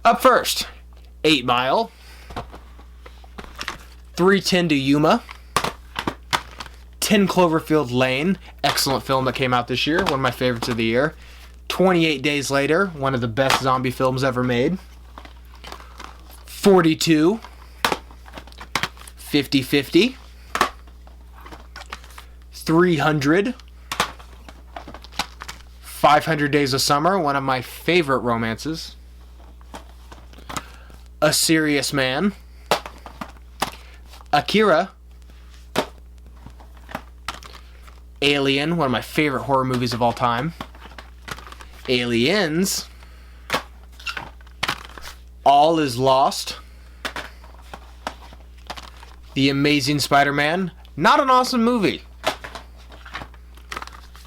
Up first, 8 Mile, 3:10 to Yuma, 10 Cloverfield Lane, excellent film that came out this year, one of my favorites of the year. 28 Days Later, one of the best zombie films ever made. 42, 50-50, 300, 500 Days of Summer, one of my favorite romances. A Serious Man, Akira, Alien, one of my favorite horror movies of all time. Aliens, All Is Lost, The Amazing Spider-Man, not an awesome movie.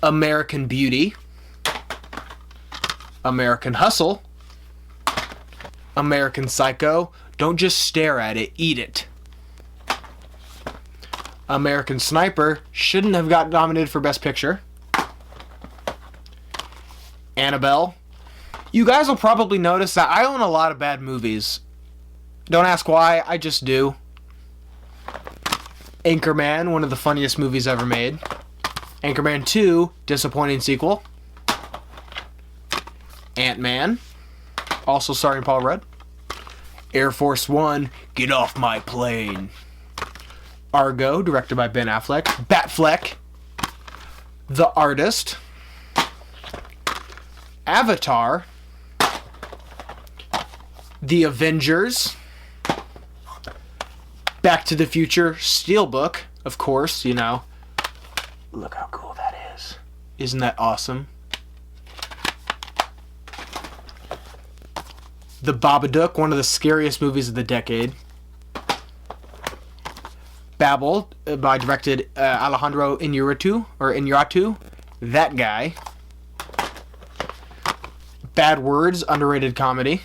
American Beauty, American Hustle, American Psycho, don't just stare at it, eat it. American Sniper, shouldn't have got nominated for Best Picture. Annabelle. You guys will probably notice that I own a lot of bad movies. Don't ask why, I just do. Anchorman, one of the funniest movies ever made. Anchorman 2, disappointing sequel. Ant-Man, also starring Paul Rudd. Air Force One, get off my plane. Argo, directed by Ben Affleck. Batfleck. The Artist. Avatar. The Avengers. Back to the Future. Steelbook, of course, you know. Look how cool that is. Isn't that awesome? The Babadook, one of the scariest movies of the decade. Babel, by directed Alejandro Iñárritu, that guy. Bad Words, underrated comedy.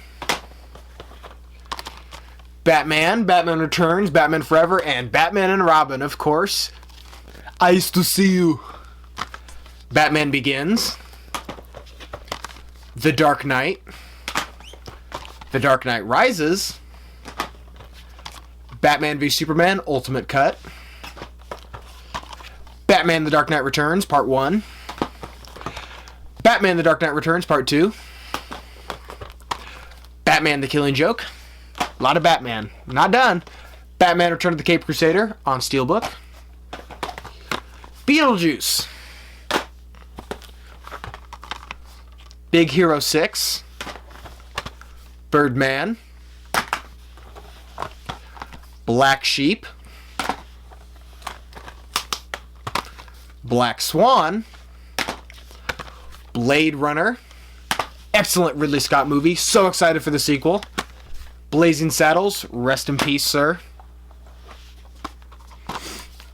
Batman, Batman Returns, Batman Forever, and Batman and Robin, of course. I used to see you. Batman Begins. The Dark Knight. The Dark Knight Rises. Batman v Superman Ultimate Cut. Batman The Dark Knight Returns Part 1. Batman The Dark Knight Returns Part 2. Batman The Killing Joke. A lot of Batman. Not done. Batman Return of the Caped Crusader on Steelbook. Beetlejuice. Big Hero 6. Birdman. Black Sheep. Black Swan. Blade Runner. Excellent Ridley Scott movie. So excited for the sequel. Blazing Saddles. Rest in peace, sir.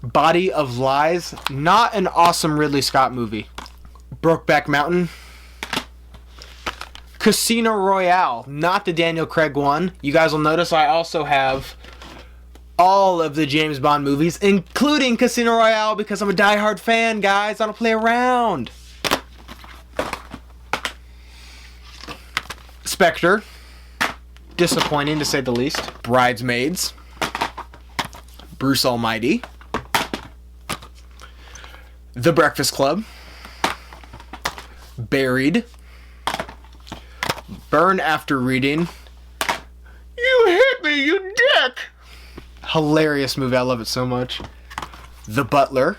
Body of Lies. Not an awesome Ridley Scott movie. Brokeback Mountain. Casino Royale. Not the Daniel Craig one. You guys will notice I also have all of the James Bond movies, including Casino Royale, because I'm a diehard fan, guys. I don't play around. Spectre. Disappointing, to say the least. Bridesmaids. Bruce Almighty. The Breakfast Club. Buried. Burn After Reading. You hit me, you dick! Hilarious movie, I love it so much. The Butler.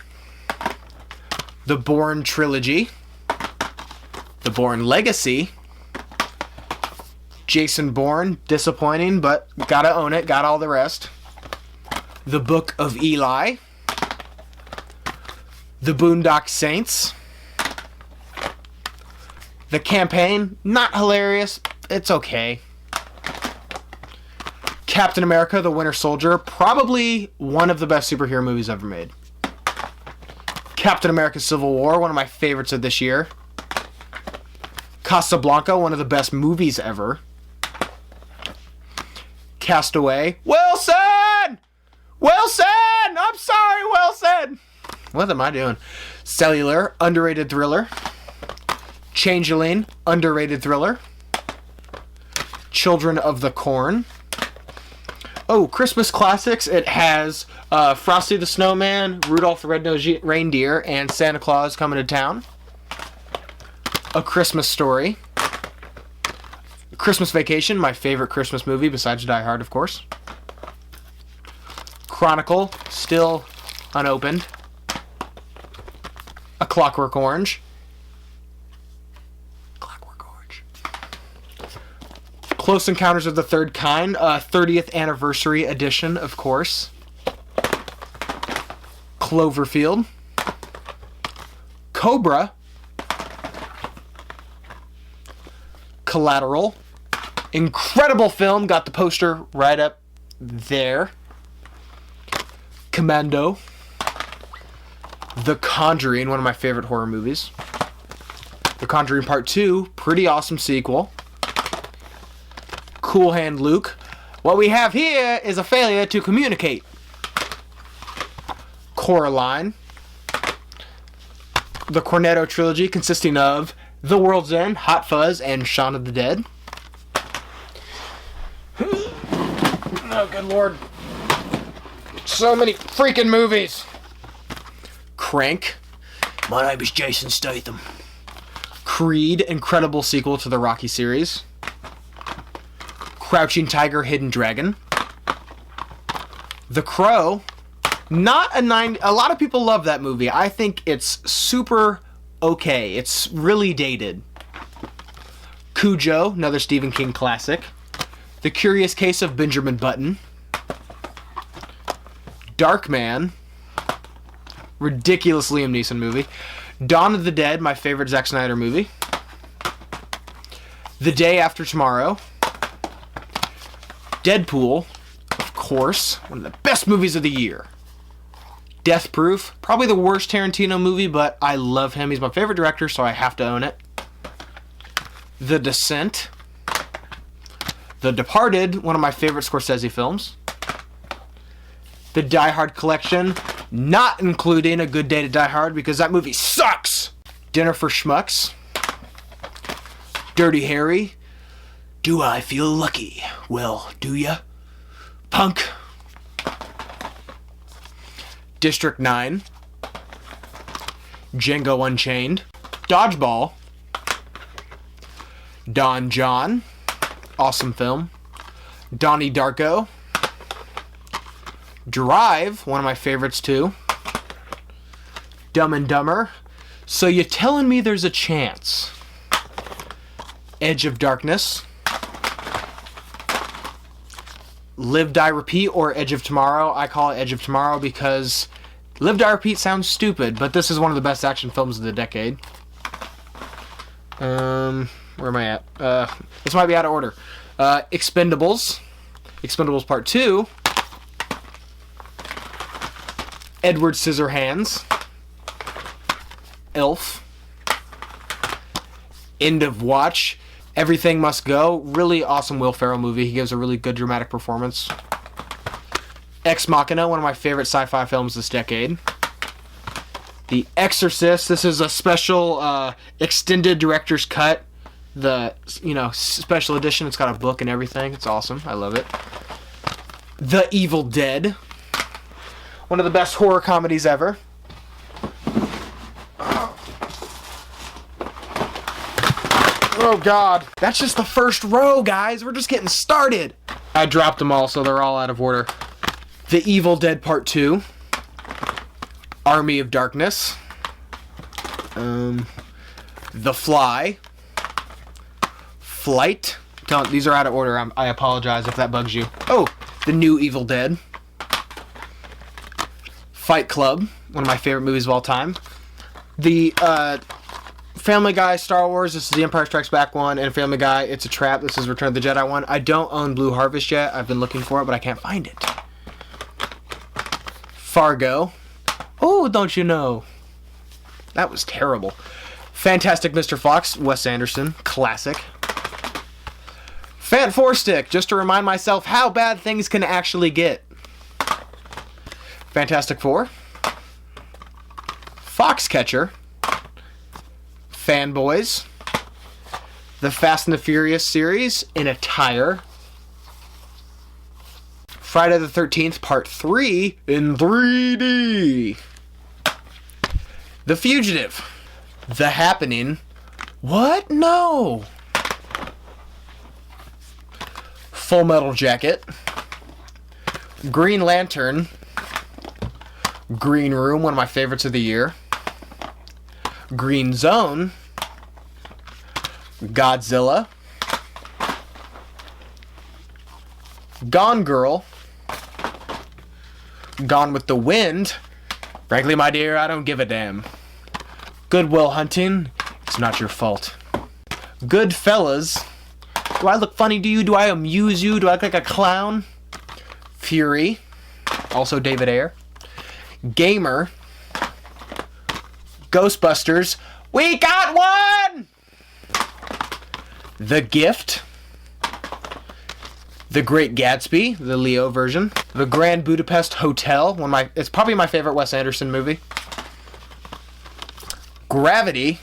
The Bourne Trilogy. The Bourne Legacy. Jason Bourne, disappointing, but gotta own it, got all the rest. The Book of Eli. The Boondock Saints. The Campaign, not hilarious, it's okay. Captain America, The Winter Soldier, probably one of the best superhero movies ever made. Captain America Civil War, one of my favorites of this year. Casablanca, one of the best movies ever. Castaway. Wilson! Wilson! I'm sorry, Wilson! What am I doing? Cellular, underrated thriller. Changeling, underrated thriller. Children of the Corn. Oh, Christmas classics. It has Frosty the Snowman, Rudolph the Red-Nosed Reindeer, and Santa Claus Coming to Town. A Christmas Story. Christmas Vacation, my favorite Christmas movie besides Die Hard, of course. Chronicle, still unopened. A Clockwork Orange. Close Encounters of the Third Kind, 30th Anniversary Edition, of course. Cloverfield. Cobra. Collateral. Incredible film, got the poster right up there. Commando. The Conjuring, one of my favorite horror movies. The Conjuring Part 2, pretty awesome sequel. Cool Hand Luke. What we have here is a failure to communicate. Coraline. The Cornetto trilogy consisting of The World's End, Hot Fuzz, and Shaun of the Dead. Oh, good lord. So many freaking movies. Crank. My name is Jason Statham. Creed, incredible sequel to the Rocky series. Crouching Tiger, Hidden Dragon. The Crow. Not a 9. A lot of people love that movie. I think it's super okay. It's really dated. Cujo, another Stephen King classic. The Curious Case of Benjamin Button. Darkman. Ridiculous Liam Neeson movie. Dawn of the Dead, my favorite Zack Snyder movie. The Day After Tomorrow. Deadpool, of course, one of the best movies of the year. Death Proof, probably the worst Tarantino movie, but I love him. He's my favorite director, so I have to own it. The Descent. The Departed, one of my favorite Scorsese films. The Die Hard collection, not including A Good Day to Die Hard because that movie sucks. Dinner for Schmucks. Dirty Harry. Do I feel lucky? Well, do ya? Punk. District 9. Django Unchained. Dodgeball. Don John. Awesome film. Donnie Darko. Drive, one of my favorites too. Dumb and Dumber. So you telling me there's a chance? Edge of Darkness. Live, Die, Repeat, or Edge of Tomorrow. I call it Edge of Tomorrow because Live, Die, Repeat sounds stupid, but this is one of the best action films of the decade. Where am I at? This might be out of order. Expendables. Expendables Part 2. Edward Scissorhands. Elf. End of Watch. Everything Must Go. Really awesome Will Ferrell movie. He gives a really good dramatic performance. Ex Machina, one of my favorite sci-fi films this decade. The Exorcist. This is a special extended director's cut. The, special edition. It's got a book and everything. It's awesome. I love it. The Evil Dead. One of the best horror comedies ever. Oh god. That's just the first row, guys. We're just getting started. I dropped them all, so they're all out of order. The Evil Dead Part 2. Army of Darkness. The Fly. Flight. These are out of order. I apologize if that bugs you. Oh, The New Evil Dead. Fight Club. One of my favorite movies of all time. The Family Guy, Star Wars. This is The Empire Strikes Back one. And Family Guy, It's a Trap. This is Return of the Jedi one. I don't own Blue Harvest yet. I've been looking for it, but I can't find it. Fargo. Oh, don't you know? That was terrible. Fantastic Mr. Fox, Wes Anderson. Classic. Fant Four Stick, just to remind myself how bad things can actually get. Fantastic Four. Foxcatcher. Fanboys. The Fast and the Furious series in a tire. Friday the 13th Part 3 in 3D. The Fugitive. The Happening. What? No. Full Metal Jacket. Green Lantern. Green Room, one of my favorites of the year. Green Zone. Godzilla. Gone Girl. Gone with the Wind. Frankly, my dear, I don't give a damn. Good Will Hunting. It's not your fault. Goodfellas. Do I look funny to you? Do I amuse you? Do I look like a clown? Fury. Also David Ayer. Gamer. Ghostbusters. We got one! The Gift. The Great Gatsby, the Leo version. The Grand Budapest Hotel, it's probably my favorite Wes Anderson movie. Gravity.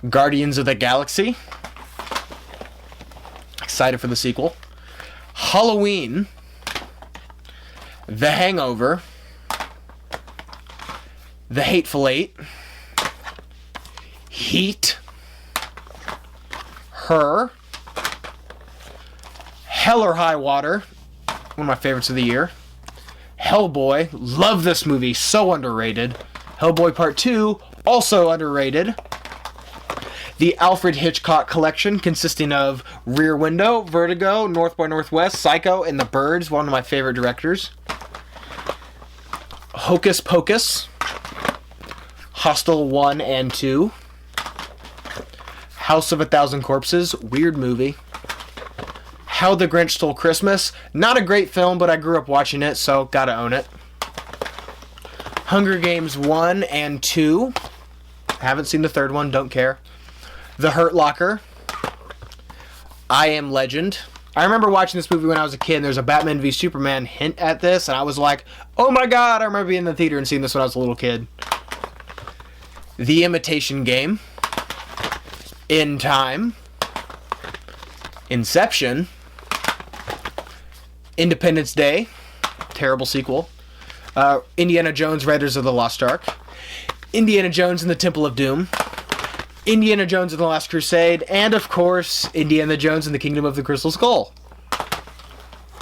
Guardians of the Galaxy. Excited for the sequel. Halloween. The Hangover. The Hateful Eight. Heat. Her. Hell or High Water, one of my favorites of the year. Hellboy, love this movie, so underrated. Hellboy Part 2, also underrated. The Alfred Hitchcock collection, consisting of Rear Window, Vertigo, North by Northwest, Psycho, and The Birds, one of my favorite directors. Hocus Pocus, Hostel 1 and 2. House of a Thousand Corpses, weird movie. How the Grinch Stole Christmas. Not a great film, but I grew up watching it, so gotta own it. Hunger Games 1 and 2. Haven't seen the third one, don't care. The Hurt Locker. I Am Legend. I remember watching this movie when I was a kid, and there's a Batman v Superman hint at this, and I was like, oh my god, I remember being in the theater and seeing this when I was a little kid. The Imitation Game. In Time. Inception. Independence Day, terrible sequel. Indiana Jones, Raiders of the Lost Ark. Indiana Jones and the Temple of Doom. Indiana Jones and the Last Crusade. And, of course, Indiana Jones and the Kingdom of the Crystal Skull.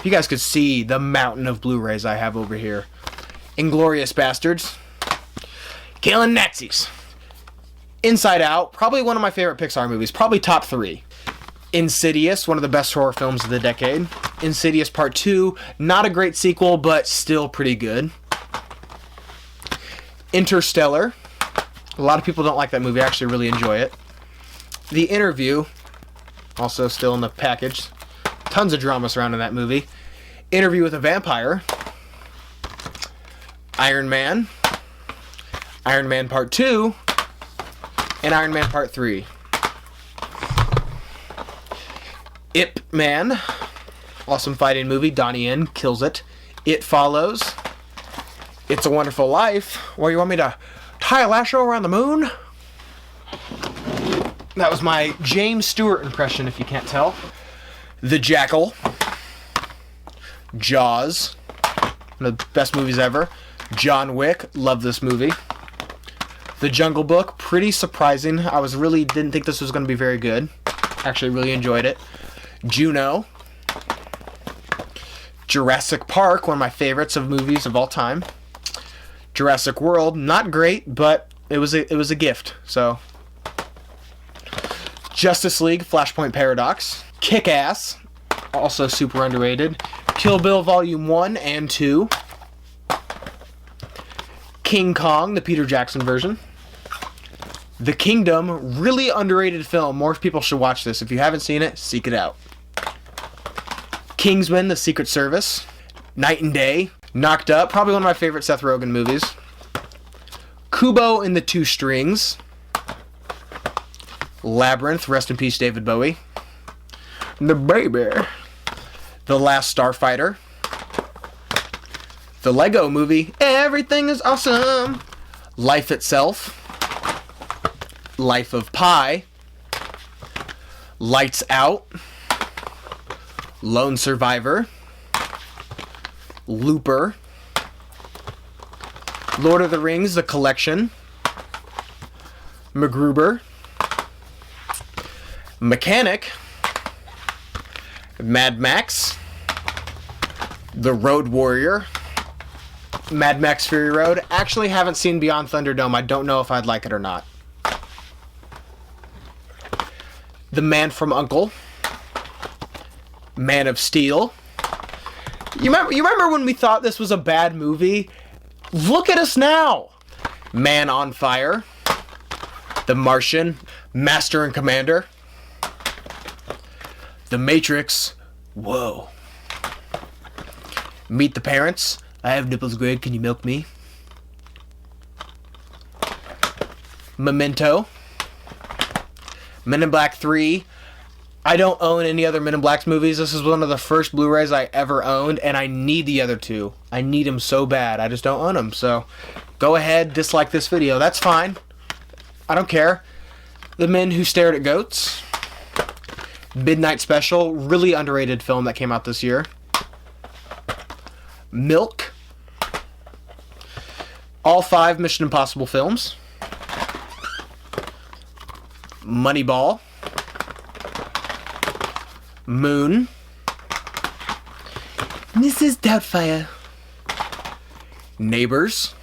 You guys could see the mountain of Blu-Rays I have over here. Inglourious Bastards. Killing Nazis. Inside Out, probably one of my favorite Pixar movies. Probably top 3. Insidious, one of the best horror films of the decade. Insidious Part 2, not a great sequel, but still pretty good. Interstellar. A lot of people don't like that movie. I actually really enjoy it. The Interview, also still in the package. Tons of drama surrounding that movie. Interview with a Vampire. Iron Man. Iron Man Part 2. And Iron Man Part 3. Ip Man. Awesome fighting movie. Donnie Yen kills it. It Follows. It's a Wonderful Life. Or you want me to tie a lasso around the moon? That was my James Stewart impression, if you can't tell. The Jackal. Jaws. One of the best movies ever. John Wick. Love this movie. The Jungle Book. Pretty surprising. I didn't think this was going to be very good. Actually really enjoyed it. Juno. Jurassic Park, one of my favorites of movies of all time. Jurassic World, not great, but it was a gift. So, Justice League, Flashpoint Paradox. Kick-Ass, also super underrated. Kill Bill Volume 1 and 2. King Kong, the Peter Jackson version. The Kingdom, really underrated film. More people should watch this. If you haven't seen it, seek it out. Kingsman, The Secret Service. Night and Day. Knocked Up, probably one of my favorite Seth Rogen movies. Kubo and the Two Strings. Labyrinth, rest in peace David Bowie. The Baby. The Last Starfighter. The Lego Movie, Everything is Awesome. Life Itself. Life of Pi. Lights Out, Lone Survivor, Looper, Lord of the Rings, The Collection, MacGruber, Mechanic, Mad Max, The Road Warrior, Mad Max Fury Road. Actually haven't seen Beyond Thunderdome. I don't know if I'd like it or not. The Man from U.N.C.L.E., Man of Steel. You remember when we thought this was a bad movie? Look at us now. Man on Fire, The Martian, Master and Commander, The Matrix. Whoa. Meet the Parents. I have nipples, Greg. Can you milk me? Memento. Men in Black 3. I don't own any other Men in Black movies. This is one of the first Blu-rays I ever owned, and I need the other two. I need them so bad. I just don't own them. So go ahead, dislike this video. That's fine. I don't care. The Men Who Stared at Goats. Midnight Special. Really underrated film that came out this year. Milk. All 5 Mission Impossible films. Moneyball. Moon. Mrs. Doubtfire. Neighbors.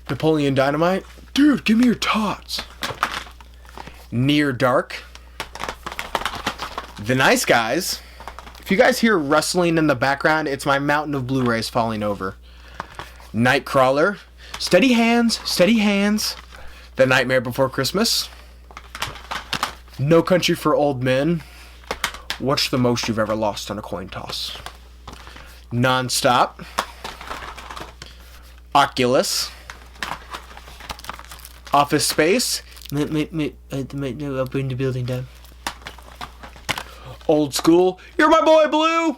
Napoleon Dynamite. Dude, give me your tots. Near Dark. The Nice Guys. If you guys hear rustling in the background, it's my mountain of Blu-rays falling over. Nightcrawler. Steady Hands, Steady Hands. The Nightmare Before Christmas. No Country for Old Men. What's the most you've ever lost on a coin toss? Nonstop. Oculus. Office Space. I'll bring the building down. Old School. You're my boy, Blue.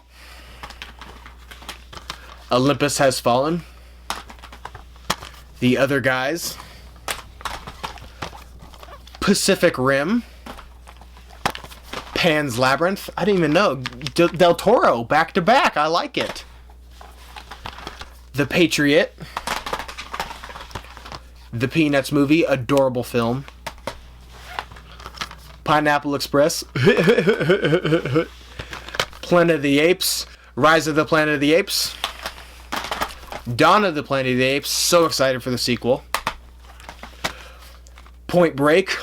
Olympus Has Fallen. The Other Guys. Pacific Rim. Pan's Labyrinth. I didn't even know. Del Toro, back to back. I like it. The Patriot. The Peanuts Movie. Adorable film. Pineapple Express. Planet of the Apes. Rise of the Planet of the Apes. Dawn of the Planet of the Apes. So excited for the sequel. Point Break.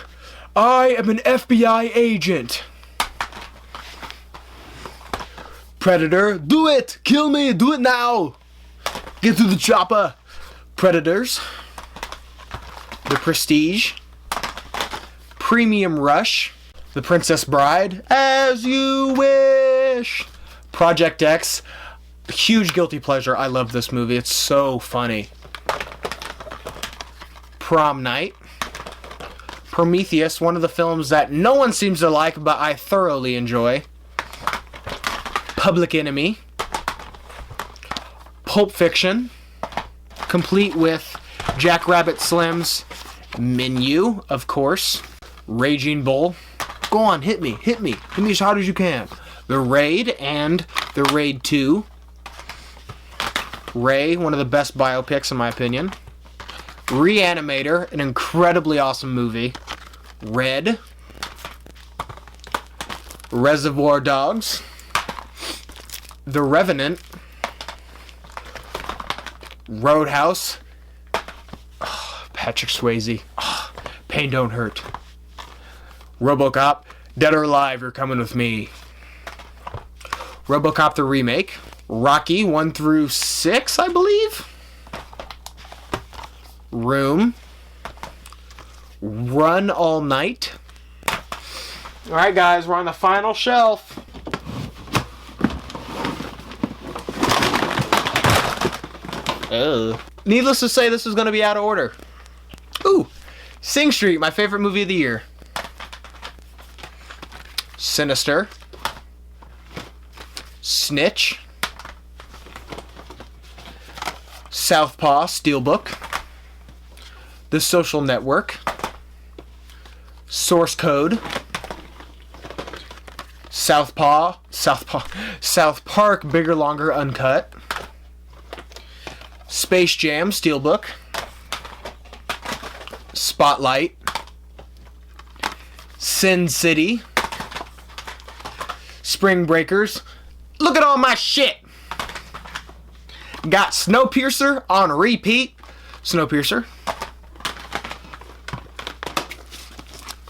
I am an FBI agent. Predator. Do it! Kill me! Do it now! Get to the chopper! Predators. The Prestige. Premium Rush. The Princess Bride. As You Wish. Project X. Huge guilty pleasure. I love this movie. It's so funny. Prom Night. Prometheus, one of the films that no one seems to like, but I thoroughly enjoy. Public Enemy. Pulp Fiction. Complete with Jackrabbit Slim's Menu, of course. Raging Bull. Go on, hit me. Hit me as hard as you can. The Raid and The Raid 2. Ray, one of the best biopics in my opinion. Reanimator, an incredibly awesome movie. Red. Reservoir Dogs. The Revenant. Roadhouse. Oh, Patrick Swayze. Oh, Pain Don't Hurt. RoboCop. Dead or Alive, You're Coming With Me. RoboCop the Remake. Rocky 1 through 6, I believe. Room. Run All Night. Alright guys, we're on the final shelf. Needless to say, this is going to be out of order. Ooh, Sing Street, my favorite movie of the year. Sinister. Snitch. Southpaw, Steelbook. The Social Network. Source Code. South Park, Bigger, Longer, Uncut. Space Jam, Steelbook. Spotlight. Sin City. Spring Breakers. Look at all my shit! Got Snowpiercer on repeat. Snowpiercer.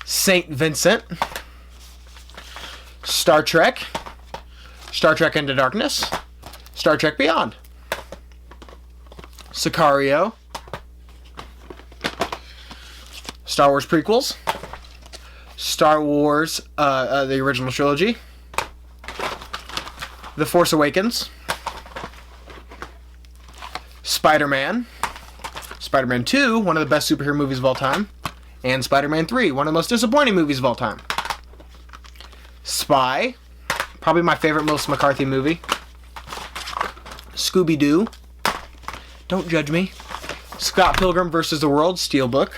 St. Vincent. Star Trek. Star Trek Into Darkness. Star Trek Beyond. Sicario. Star Wars prequels. Star Wars, the original trilogy. The Force Awakens. Spider-Man. Spider-Man 2, one of the best superhero movies of all time. And Spider-Man 3, one of the most disappointing movies of all time. Spy. Probably my favorite Melissa McCarthy movie. Scooby-Doo. Don't judge me. Scott Pilgrim vs. the World, Steelbook.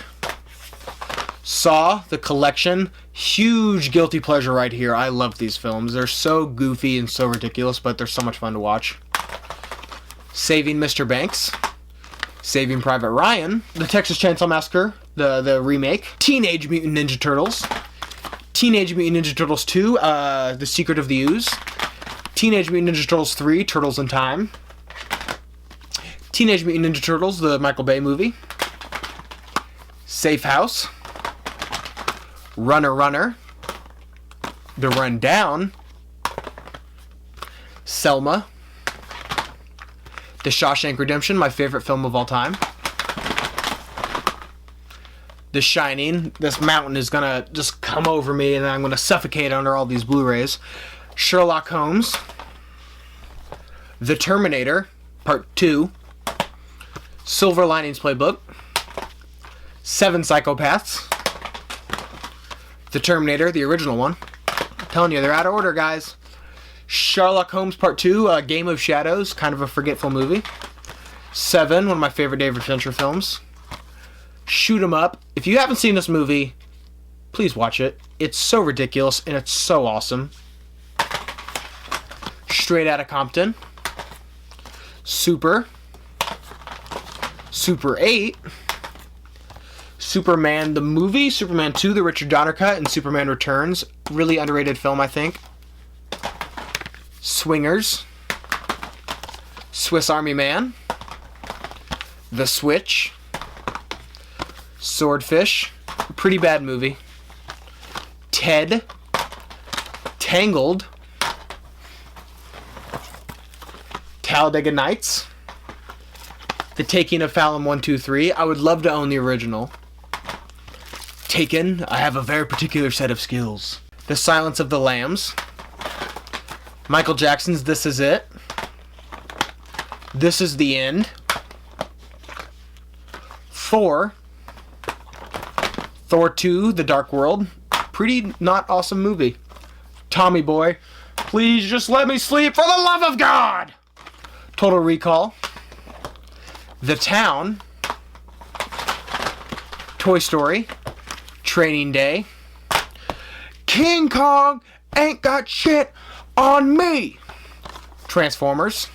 Saw, The Collection. Huge guilty pleasure right here. I love these films. They're so goofy and so ridiculous, but they're so much fun to watch. Saving Mr. Banks. Saving Private Ryan. The Texas Chainsaw Massacre, the remake. Teenage Mutant Ninja Turtles. Teenage Mutant Ninja Turtles 2, The Secret of the Ooze. Teenage Mutant Ninja Turtles 3, Turtles in Time. Teenage Mutant Ninja Turtles, the Michael Bay movie. Safe House. Runner Runner. The Rundown. Selma. The Shawshank Redemption, my favorite film of all time. The Shining. This mountain is gonna just come over me and I'm gonna suffocate under all these Blu-rays. Sherlock Holmes. The Terminator, Part 2. Silver Linings Playbook. Seven Psychopaths. The Terminator, the original one. I'm telling you, they're out of order, guys. Sherlock Holmes Part 2, Game of Shadows, kind of a forgetful movie. Seven, one of my favorite David Fincher films. Shoot 'em Up. If you haven't seen this movie, please watch it. It's so ridiculous and it's so awesome. Straight Outta Compton. Super. Super 8. Superman the movie, Superman 2, the Richard Donner cut, and Superman Returns. Really underrated film, I think. Swingers. Swiss Army Man. The Switch. Swordfish. Pretty bad movie. Ted. Tangled. Talladega Nights. The Taking of Pelham 1, 2, 3. I would love to own the original. Taken. I have a very particular set of skills. The Silence of the Lambs. Michael Jackson's This Is It. This Is the End. Thor. Thor 2, The Dark World. Pretty not awesome movie. Tommy Boy. Please just let me sleep for the love of God! Total Recall. The Town. Toy Story. Training Day. King Kong ain't got shit on me! Transformers.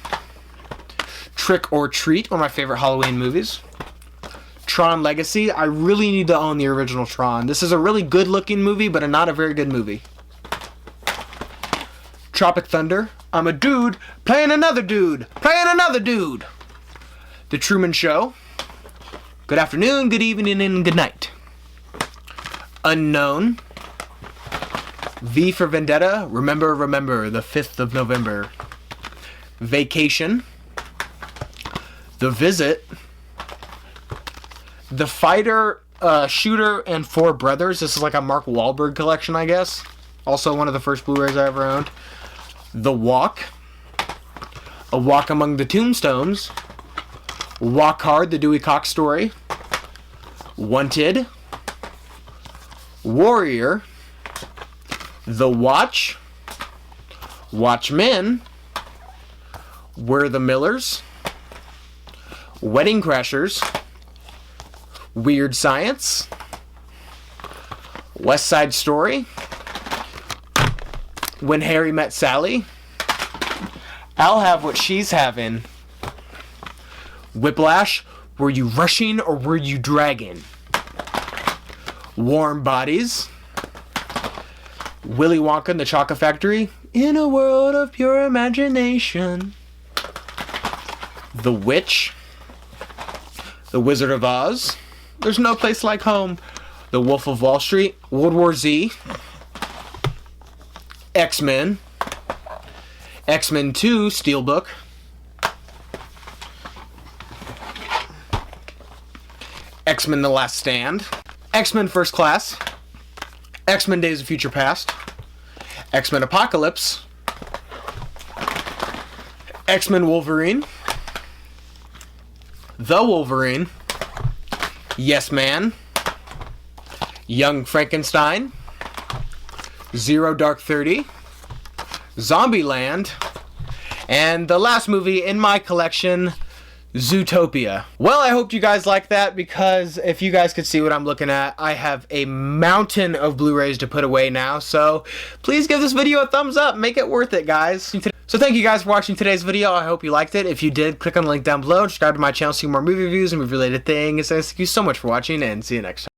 Trick or Treat, one of my favorite Halloween movies. Tron Legacy. I really need to own the original Tron. This is a really good looking movie, but not a very good movie. Tropic Thunder. I'm a dude playing another dude playing another dude. The Truman Show. Good afternoon, good evening, and good night. Unknown. V for Vendetta. Remember, remember, the 5th of November. Vacation. The Visit. The Fighter, Shooter, and Four Brothers. This is like a Mark Wahlberg collection, I guess. Also one of the first Blu-rays I ever owned. The Walk. A Walk Among the Tombstones. Walk Hard, the Dewey Cox story. Wanted. Warrior. The Watch. Watchmen. We're the Millers. Wedding Crashers. Weird Science. West Side Story. When Harry Met Sally. I'll Have What She's Having. Whiplash, Were You Rushing or Were You Dragging? Warm Bodies. Willy Wonka and the Chocolate Factory. In a World of Pure Imagination. The Witch. The Wizard of Oz. There's No Place Like Home. The Wolf of Wall Street. World War Z. X-Men. X-Men 2 Steelbook. X-Men The Last Stand. X-Men First Class. X-Men Days of Future Past. X-Men Apocalypse. X-Men Wolverine. The Wolverine. Yes Man. Young Frankenstein. Zero Dark 30. Zombieland. And the last movie in my collection, Zootopia. Well, I hope you guys like that, because if you guys could see what I'm looking at, I have a mountain of Blu-rays to put away now, so please give this video a thumbs up. Make it worth it, guys. So thank you guys for watching today's video. I hope you liked it. If you did, click on the link down below, subscribe to my channel, see more movie reviews and movie-related things. Thank you so much for watching, and see you next time.